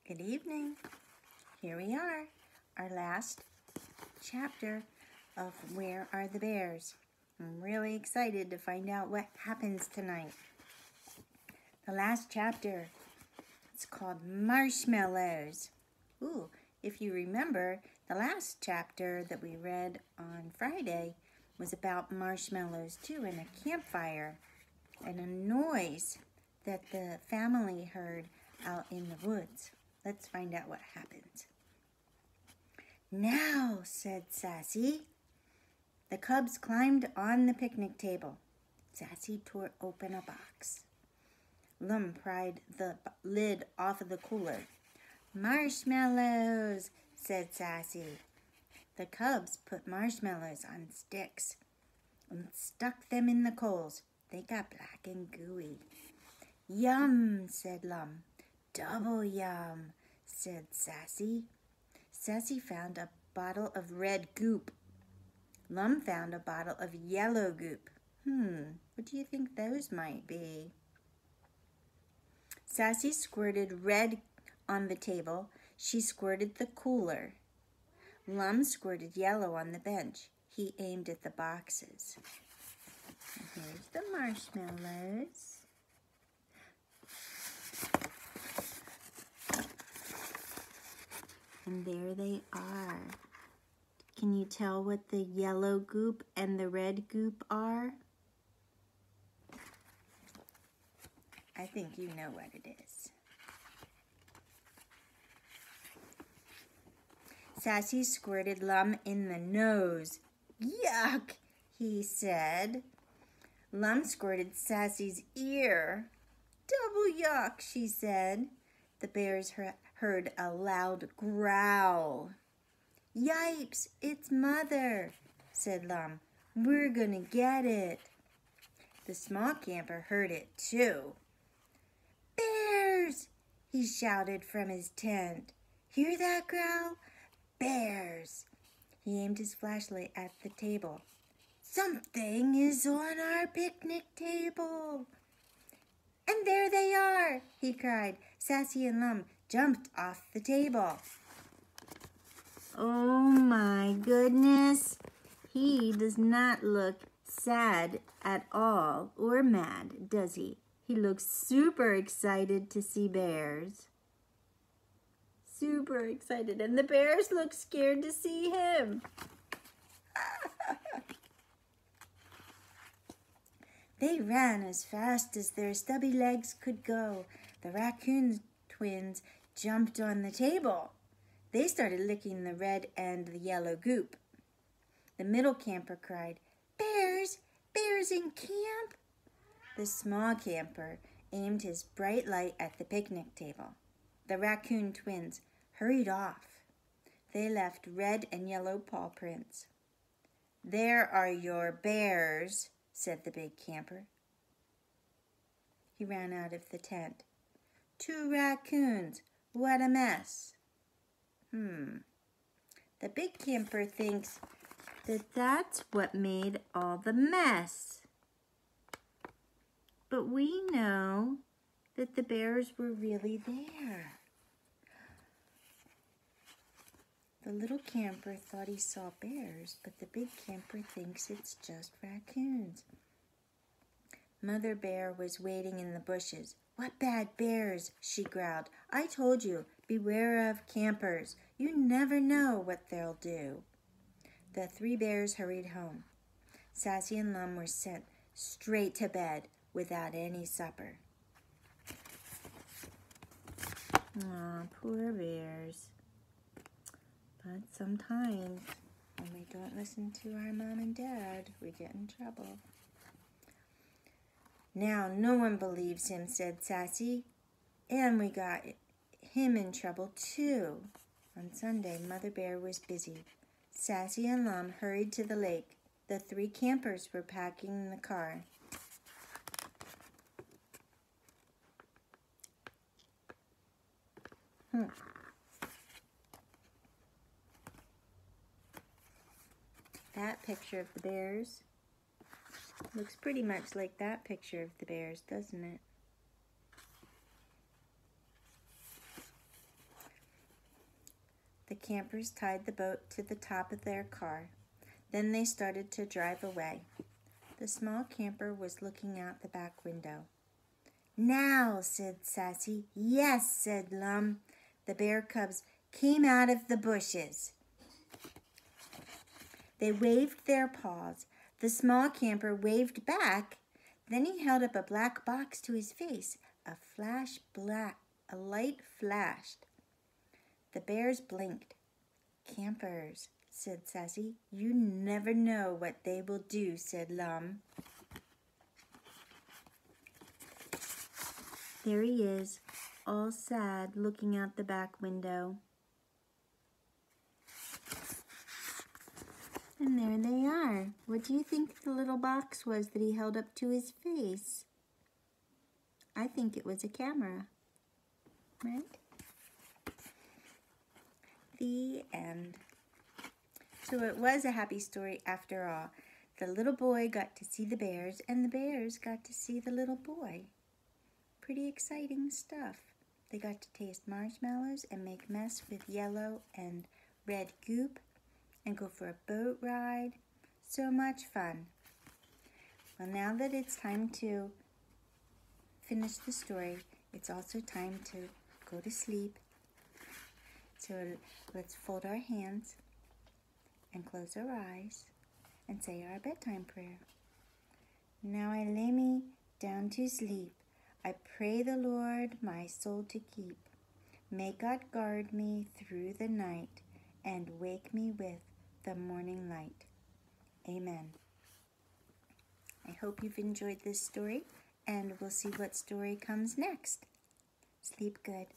Good evening. Here we are, our last chapter of Where Are the Bears? I'm really excited to find out what happens tonight. The last chapter, it's called Marshmallows. Ooh, if you remember, the last chapter that we read on Friday was about marshmallows too, and a campfire and a noise that the family heard out in the woods. Let's find out what happens. Now, said Sassy. The cubs climbed on the picnic table. Sassy tore open a box. Lum pried the lid off of the cooler. Marshmallows, said Sassy. The cubs put marshmallows on sticks and stuck them in the coals. They got black and gooey. Yum, said Lum. Double yum, said Sassy. Sassy found a bottle of red goop. Lum found a bottle of yellow goop. What do you think those might be? Sassy squirted red on the table. She squirted the cooler. Lum squirted yellow on the bench. He aimed at the boxes. And here's the marshmallows. And there they are. Can you tell what the yellow goop and the red goop are? I think you know what it is. Sassy squirted Lum in the nose. Yuck, he said. Lum squirted Sassy's ear. Double yuck, she said. The bears heard a loud growl. Yipes, it's Mother, said Lum. We're gonna get it. The small camper heard it too. Bears, he shouted from his tent. Hear that growl? Bears. He aimed his flashlight at the table. Something is on our picnic table. And there they are, he cried. Sassy and Lum jumped off the table. Oh my goodness. He does not look sad at all or mad, does he? He looks super excited to see bears. Super excited. And the bears look scared to see him. They ran as fast as their stubby legs could go. The raccoon twins jumped on the table. They started licking the red and the yellow goop. The middle camper cried, Bears! Bears in camp! The small camper aimed his bright light at the picnic table. The raccoon twins hurried off. They left red and yellow paw prints. There are your bears, said the big camper. He ran out of the tent. 2 raccoons, what a mess. The big camper thinks that that's what made all the mess. But we know that the bears were really there. The little camper thought he saw bears, but the big camper thinks it's just raccoons. Mother Bear was waiting in the bushes. What bad bears, she growled. I told you, beware of campers. You never know what they'll do. The 3 bears hurried home. Sassy and Lum were sent straight to bed without any supper. Aw, poor bears. But sometimes when we don't listen to our mom and dad, we get in trouble. Now no one believes him, said Sassy. And we got him in trouble too. On Sunday, Mother Bear was busy. Sassy and Lum hurried to the lake. The 3 campers were packing the car. That picture of the bears looks pretty much like that picture of the bears, doesn't it? The campers tied the boat to the top of their car. Then they started to drive away. The small camper was looking out the back window. "Now," said Sassy. "Yes," said Lum. The bear cubs came out of the bushes. They waved their paws. The small camper waved back. Then he held up a black box to his face. A light flashed. The bears blinked. "Campers," said Sassy. "You never know what they will do," said Lum. There he is, all sad, looking out the back window. And there they are. What do you think the little box was that he held up to his face? I think it was a camera. Right? The end. So it was a happy story after all. The little boy got to see the bears, and the bears got to see the little boy. Pretty exciting stuff. They got to taste marshmallows and make mess with yellow and red goop and go for a boat ride. So much fun. Well, now that it's time to finish the story, it's also time to go to sleep. So let's fold our hands and close our eyes and say our bedtime prayer. Now I lay me down to sleep. I pray the Lord my soul to keep. May God guard me through the night and wake me with the morning light. Amen. I hope you've enjoyed this story, and we'll see what story comes next. Sleep good.